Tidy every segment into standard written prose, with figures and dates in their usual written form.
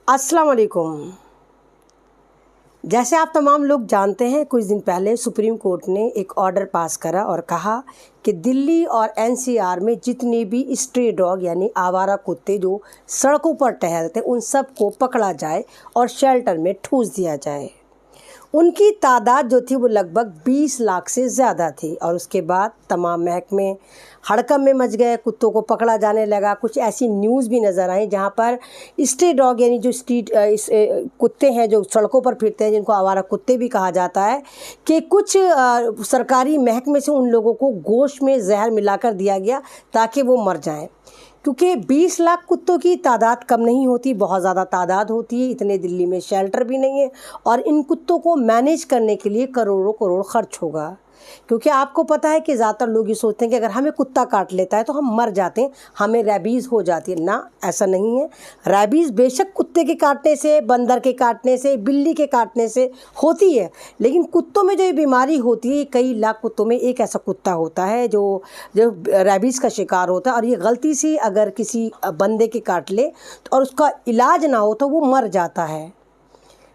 अस्सलाम वालेकुम। जैसे आप तमाम लोग जानते हैं, कुछ दिन पहले सुप्रीम कोर्ट ने एक ऑर्डर पास करा और कहा कि दिल्ली और एनसीआर में जितने भी स्ट्रे डॉग यानी आवारा कुत्ते जो सड़कों पर टहलते उन सब को पकड़ा जाए और शेल्टर में ठूस दिया जाए। उनकी तादाद जो थी वो लगभग 20 लाख से ज़्यादा थी और उसके बाद तमाम महकमे हड़कंप में मच गए, कुत्तों को पकड़ा जाने लगा। कुछ ऐसी न्यूज़ भी नज़र आई जहाँ पर स्ट्रे डॉग यानी जो स्ट्रीट कुत्ते हैं जो सड़कों पर फिरते हैं, जिनको आवारा कुत्ते भी कहा जाता है, कि कुछ सरकारी महकमे से उन लोगों को गोश्त में जहर मिलाकर दिया गया ताकि वो मर जाएं। क्योंकि 20 लाख कुत्तों की तादाद कम नहीं होती, बहुत ज़्यादा तादाद होती है। इतने दिल्ली में शेल्टर भी नहीं है और इन कुत्तों को मैनेज करने के लिए करोड़ों करोड़ खर्च होगा। क्योंकि आपको पता है कि ज़्यादातर लोग ये सोचते हैं कि अगर हमें कुत्ता काट लेता है तो हम मर जाते हैं, हमें रेबीज़ हो जाती है। ना, ऐसा नहीं है। रेबीज़ बेशक कुत्ते के काटने से, बंदर के काटने से, बिल्ली के काटने से होती है, लेकिन कुत्तों में जो ये बीमारी होती है, कई लाख कुत्तों में एक ऐसा कुत्ता होता है जो रेबीज़ का शिकार होता है और ये गलती से अगर किसी बंदे के काट ले और उसका इलाज ना हो तो वो मर जाता है।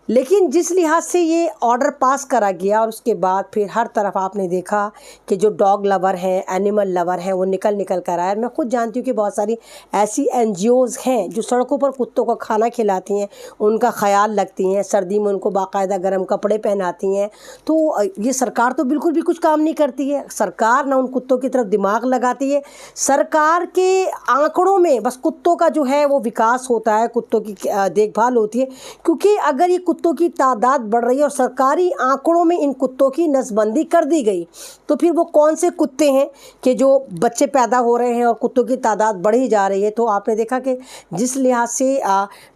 लेकिन जिस लिहाज से ये ऑर्डर पास करा गया और उसके बाद फिर हर तरफ आपने देखा कि जो डॉग लवर हैं, एनिमल लवर हैं, वो निकल कर आए। मैं खुद जानती हूँ कि बहुत सारी ऐसी NGOs हैं जो सड़कों पर कुत्तों को खाना खिलाती हैं, उनका ख्याल रखती हैं, सर्दी में उनको बाकायदा गर्म कपड़े पहनाती हैं। तो ये सरकार तो बिल्कुल भी कुछ काम नहीं करती है। सरकार ना उन कुत्तों की तरफ दिमाग लगाती है। सरकार के आंकड़ों में बस कुत्तों का जो है वो विकास होता है, कुत्तों की देखभाल होती है। क्योंकि अगर ये कुत्तों की तादाद बढ़ रही है और सरकारी आंकड़ों में इन कुत्तों की नसबंदी कर दी गई, तो फिर वो कौन से कुत्ते हैं कि जो बच्चे पैदा हो रहे हैं और कुत्तों की तादाद बढ़ी जा रही है। तो आपने देखा कि जिस लिहाज से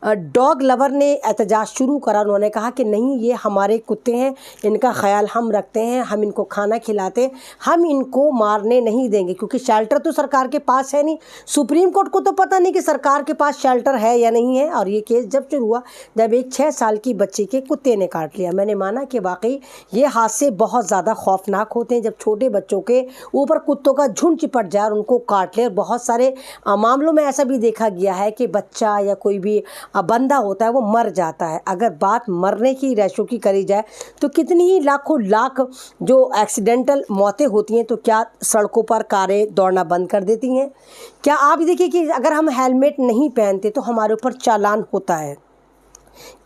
डॉग लवर ने एहतजाज शुरू करा, उन्होंने कहा कि नहीं, ये हमारे कुत्ते हैं, इनका ख्याल हम रखते हैं, हम इनको खाना खिलाते हैं, हम इनको मारने नहीं देंगे। क्योंकि शेल्टर तो सरकार के पास है नहीं, सुप्रीम कोर्ट को तो पता नहीं कि सरकार के पास शेल्टर है या नहीं है। और ये केस जब शुरू हुआ, जब एक 6 साल की बच्ची के कुत्ते ने काट लिया, मैंने माना कि वाकई ये हादसे बहुत ज़्यादा खौफनाक होते हैं जब छोटे बच्चों के ऊपर कुत्तों का झुंड चिपट जाए और उनको काट ले। और बहुत सारे मामलों में ऐसा भी देखा गया है कि बच्चा या कोई भी बंदा होता है वो मर जाता है। अगर बात मरने की रेशो की करी जाए तो कितनी ही लाखों लाख जो एक्सीडेंटल मौतें होती हैं, तो क्या सड़कों पर कारें दौड़ना बंद कर देती हैं? क्या आप देखिए कि अगर हम हेलमेट नहीं पहनते तो हमारे ऊपर चालान होता है,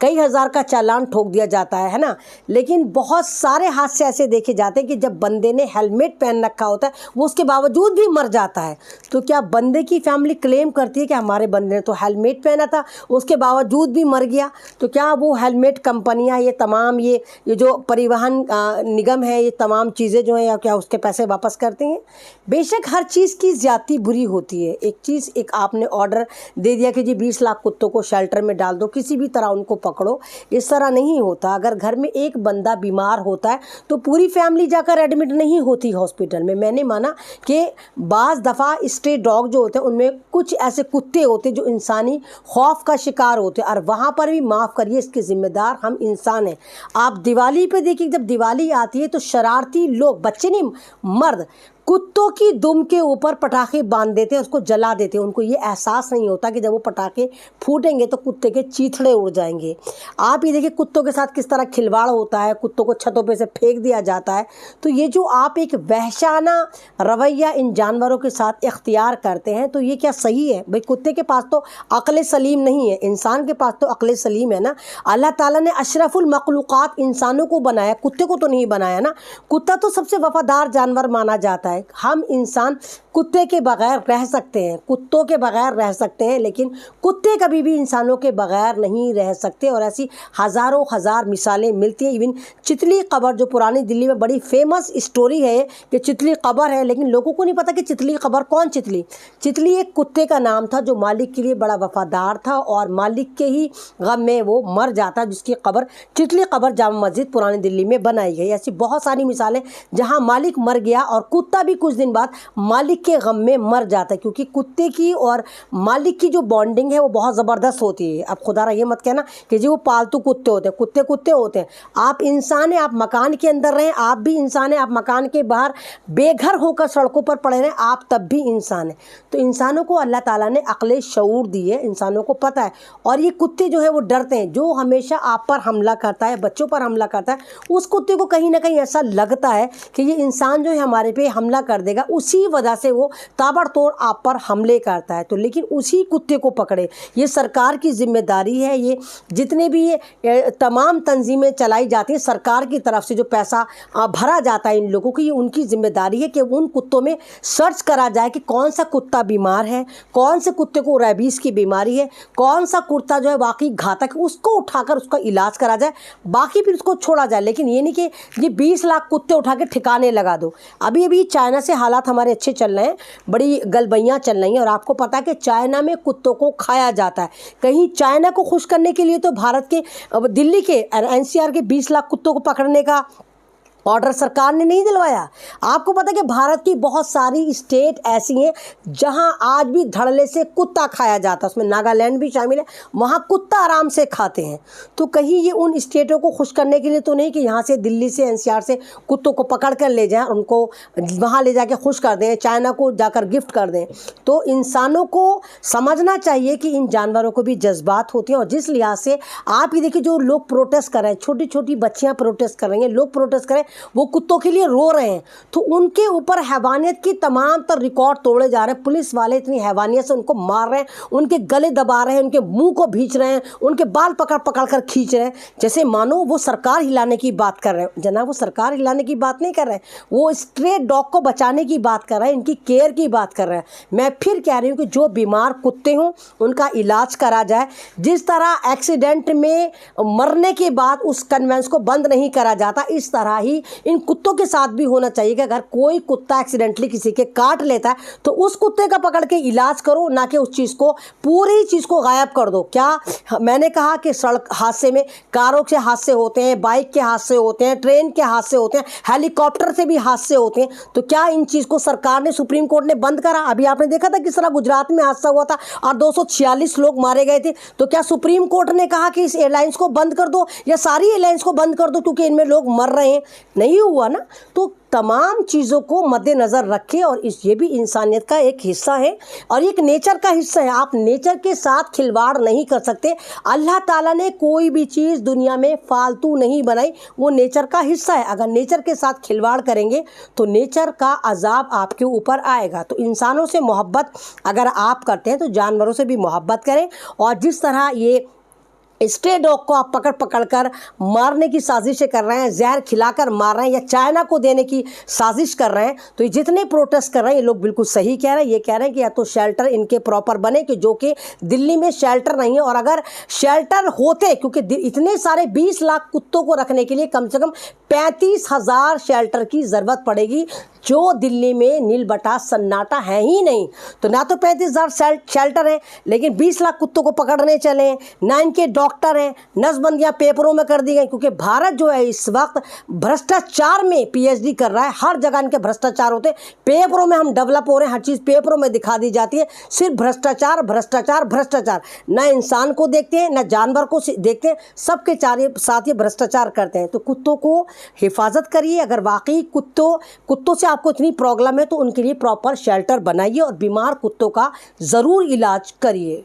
कई हज़ार का चालान ठोक दिया जाता है ना। लेकिन बहुत सारे हादसे ऐसे देखे जाते हैं कि जब बंदे ने हेलमेट पहन रखा होता है वो उसके बावजूद भी मर जाता है। तो क्या बंदे की फैमिली क्लेम करती है कि हमारे बंदे ने तो हेलमेट पहना था, उसके बावजूद भी मर गया? तो क्या वो हेलमेट कंपनियां, ये तमाम ये जो परिवहन निगम है, ये तमाम चीज़ें जो हैं, या क्या उसके पैसे वापस करते हैं? बेशक हर चीज़ की ज़्यादती बुरी होती है। एक आपने ऑर्डर दे दिया कि जी 20 लाख कुत्तों को शेल्टर में डाल दो, किसी भी तरह उनको पकड़ो, इस तरह नहीं होता। अगर घर में एक बंदा बीमार होता है तो पूरी फैमिली जाकर एडमिट नहीं होती हॉस्पिटल में। मैंने माना कि बाज़ दफ़ा स्ट्रे डॉग जो होते हैं उनमें कुछ ऐसे कुत्ते होते हैं जो इंसानी खौफ का शिकार होते हैं, और वहाँ पर भी माफ़ करिए, इसके ज़िम्मेदार हम इंसान हैं। आप दिवाली पे देखिए, जब दिवाली आती है तो शरारती लोग, बच्चे नहीं मर्द, कुत्तों की दुम के ऊपर पटाखे बांध देते हैं, उसको जला देते हैं। उनको ये एहसास नहीं होता कि जब वो पटाखे फूटेंगे तो कुत्ते के चीथड़े उड़ जाएंगे। आप ये देखिए कुत्तों के साथ किस तरह खिलवाड़ होता है, कुत्तों को छतों पे से फेंक दिया जाता है। तो ये जो आप एक वहशाना रवैया इन जानवरों के साथ इख्तियार करते हैं, तो ये क्या सही है? भाई, कुत्ते के पास तो अक्ल सलीम नहीं है, इंसान के पास तो अक्ल सलीम है ना। अल्लाह ताला ने अशरफुल मखलूक़ात इंसानों को बनाया, कुत्ते को तो नहीं बनाया ना। कुत्ता तो सबसे वफादार जानवर माना जाता है। हम इंसान कुत्ते के बगैर रह सकते हैं, कुत्तों के बगैर रह सकते हैं, लेकिन कुत्ते कभी भी इंसानों के बगैर नहीं रह सकते। और ऐसी हज़ारों हज़ार मिसालें मिलती हैं। इवन चितली कब्र, जो पुरानी दिल्ली में बड़ी फेमस स्टोरी है कि चितली कब्र है, लेकिन लोगों को नहीं पता कि चितली कब्र कौन चितली। चितली एक कुत्ते का नाम था जो मालिक के लिए बड़ा वफादार था और मालिक के ही गम में वो मर जाता, जिसकी कब्र चितली कब्र जामा मस्जिद पुरानी दिल्ली में बनाई गई। ऐसी बहुत सारी मिसालें जहाँ मालिक मर गया और कुत्ता بھی کچھ دن بعد مالک کے غم میں مر جاتا ہے، کیونکہ کتے کی اور مالک کی جو بانڈنگ ہے وہ بہت زبردست ہوتی ہے۔ اب خدا را یہ مت کہنا کہ جی وہ پالتو کتے ہوتے ہیں، کتے کتے ہوتے ہیں، آپ انسان ہیں، آپ مکان کے اندر رہیں، آپ بھی انسان ہیں، آپ مکان کے باہر بے گھر ہو کر سڑکوں پر پڑے رہیں، آپ تب بھی انسان ہیں۔ تو انسانوں کو اللہ تعالیٰ نے عقل شعور دی ہے، انسانوں کو پتہ ہے، اور یہ کتے جو ہے وہ ڈرتے ہیں۔ جو ہمیشہ آپ پر حملہ کرتا ہے، بچوں پر حملہ کرتا ہے، اس کتے کو کہیں نہ کہیں ایسا لگتا ہے کہ یہ انسان جو ہے ہمارے پہ حملہ کر دے گا، اسی وجہ سے وہ تابڑ توڑ آپ پر حملے کرتا ہے۔ تو لیکن اسی کتے کو پکڑے، یہ سرکار کی ذمہ داری ہے۔ یہ جتنے بھی تمام تنظیمیں چلائی جاتی ہیں سرکار کی طرف سے، جو پیسہ بھرا جاتا ہے ان لوگوں کی، یہ ان کی ذمہ داری ہے کہ ان کتوں میں سرچ کرا جائے کہ کون سا کتا بیمار ہے، کون سے کتے کو ریبیز کی بیماری ہے، کون سا کتا جو ہے واقعی گھاتک ہے، اس کو اٹھا کر اس کا علاج کرا جائے، باقی پھر اس کو چھوڑا جائے۔ لیکن یہ نہیں کہ یہ 20 لاکھ کتے اٹھا کے ٹھکانے لگا دو۔ ابھی چائنا سے حالات ہمارے اچھے چل رہے ہیں، بڑی گلبیاں چل رہی ہیں، اور آپ کو پتہ ہے کہ چائنا میں کتوں کو کھایا جاتا ہے۔ کہیں چائنا کو خوش کرنے کے لیے تو بھارت کے دلی کے NCR کے 20 لاکھ کتوں کو پکڑنے کا آرڈر سرکار نے نہیں دلوایا۔ آپ کو پتہ ہے کہ بھارت کی بہت ساری اسٹیٹ ایسی ہیں جہاں آج بھی دھڑلے سے کتا کھایا جاتا ہے، اس میں ناگالینڈ بھی شامل ہے، وہاں کتا آرام سے کھاتے ہیں۔ تو کہیں یہ ان اسٹیٹوں کو خوش کرنے کے لیے تو نہیں کہ یہاں سے دلی سے NCR سے کتوں کو پکڑ کر لے جائیں، ان کو وہاں لے جا کے خوش کر دیں، چائنا کو جا کر گفٹ کر دیں۔ تو انسانوں کو سمجھنا چاہیے کہ ان جانوروں کو بھی جذبات ہوتے ہیں، اور جس لحاظ سے آپ یہ دیکھیں جو لوگ پروٹیسٹ کر رہے ہیں، چھوٹی چھوٹی بچیاں پروٹیسٹ کر رہی ہیں، لوگ پروٹیسٹ کریں، وہ کتوں کے لیے رو رہے ہیں، تو ان کے اوپر حیوانیت کی تمام تر ریکارڈ توڑے جا رہے ہیں۔ پولیس والے اتنی حیوانیت سے ان کو مار رہے ہیں، ان کے گلے دبا رہے ہیں، ان کے منہ کو بھینچ رہے ہیں، ان کے بال پکڑ پکڑ کر کھینچ رہے ہیں، جیسے مانو وہ سرکار ہلانے کی بات کر رہے ہیں۔ جناب وہ سرکار ہلانے کی بات نہیں کر رہے ہیں، وہ اسٹرے ڈاگ کو بچانے کی بات کر رہے ہیں، ان کی کیئر کی بات کر رہے ہیں۔ میں پھر کہہ رہی ہوں کہ جو بیمار کتے ہوں ان کا علاج کرا جائے، جس طرح ایکسیڈنٹ میں مرنے کے بعد اس کنوینس کو بند نہیں کرا جاتا، اس طرح ہی ان کتوں کے ساتھ بھی ہونا چاہیے کہ اگر کوئی کتا ایکسیڈنٹلی کسی کے کاٹ لیتا ہے تو اس کتے کا پکڑ کے علاج کرو، نہ کہ اس چیز کو پوری چیز کو غائب کر دو۔ کیا میں نے کہا کہ سڑک حادثے میں کاروں کے حادثے ہوتے ہیں، بائک کے حادثے ہوتے ہیں، ٹرین کے حادثے ہوتے ہیں، ہیلی کاپٹر سے بھی حادثے ہوتے ہیں، تو کیا ان چیز کو سرکار نے سپریم کورٹ نے بند کرا؟ ابھی آپ نے دیکھا تھا کس طرح گجرات میں حادثہ ہوا تھا اور 246 لوگ مارے گئے تھے، تو کیا سپریم کورٹ نے کہا کہ اس ایئر لائنس کو بند کر دو یا ساری ایئر لائنس کو بند کر دو کیونکہ ان میں لوگ مر رہے ہیں؟ نہیں ہوا نا۔ تو تمام چیزوں کو مد نظر رکھے، اور یہ بھی انسانیت کا ایک حصہ ہے اور ایک نیچر کا حصہ ہے۔ آپ نیچر کے ساتھ کھلواڑ نہیں کر سکتے۔ اللہ تعالیٰ نے کوئی بھی چیز دنیا میں فالتو نہیں بنائی، وہ نیچر کا حصہ ہے۔ اگر نیچر کے ساتھ کھلواڑ کریں گے تو نیچر کا عذاب آپ کے اوپر آئے گا۔ تو انسانوں سے محبت اگر آپ کرتے ہیں تو جانوروں سے بھی محبت کریں، اور جس طرح یہ اسٹرے ڈاگ کو آپ پکڑ پکڑ کر مارنے کی سازشیں کر رہے ہیں، زہر کھلا کر مار رہے ہیں یا چائنا کو دینے کی سازش کر رہے ہیں، تو یہ جتنے پروٹیسٹ کر رہے ہیں یہ لوگ بالکل صحیح کہہ رہے ہیں۔ یہ کہہ رہے ہیں کہ یا تو شیلٹر ان کے پراپر بنے، کہ جو کہ دلی میں شیلٹر نہیں ہے، اور اگر شیلٹر ہوتے، کیونکہ اتنے سارے 20 لاکھ کتوں کو رکھنے کے لیے کم سے کم 35,000 شیلٹر کی ضرورت پڑے گی، جو دلی میں نیل بٹا سناٹا ہے ہی نہیں۔ تو نہ تو 35,000 شیلٹر ہیں، لیکن 20 لاکھ کتوں کو پکڑنے چلے ہیں، نہ ان کے ڈاکٹر ہیں، نس بندیاں پیپروں میں کر دی گئی، کیونکہ بھارت جو ہے اس وقت بھرشٹاچار میں PhD کر رہا ہے۔ ہر جگہ ان کے بھرشٹاچار ہوتے ہیں، پیپروں میں ہم ڈیولپ ہو رہے ہیں، ہر چیز پیپروں میں دکھا دی جاتی ہے، صرف بھرشٹاچار بھرشٹاچار بھرشٹاچار، نہ انسان کو دیکھتے ہیں نہ جانور کو دیکھتے ہیں، سب کے ساتھ یہ بھرشٹاچار کرتے ہیں۔ تو کتوں کو حفاظت کریے، اگر واقعی کتوں سے آپ کو اتنی پرابلم ہے تو ان کے لیے پراپر شیلٹر بنائیے اور بیمار کتوں کا ضرور علاج کریے۔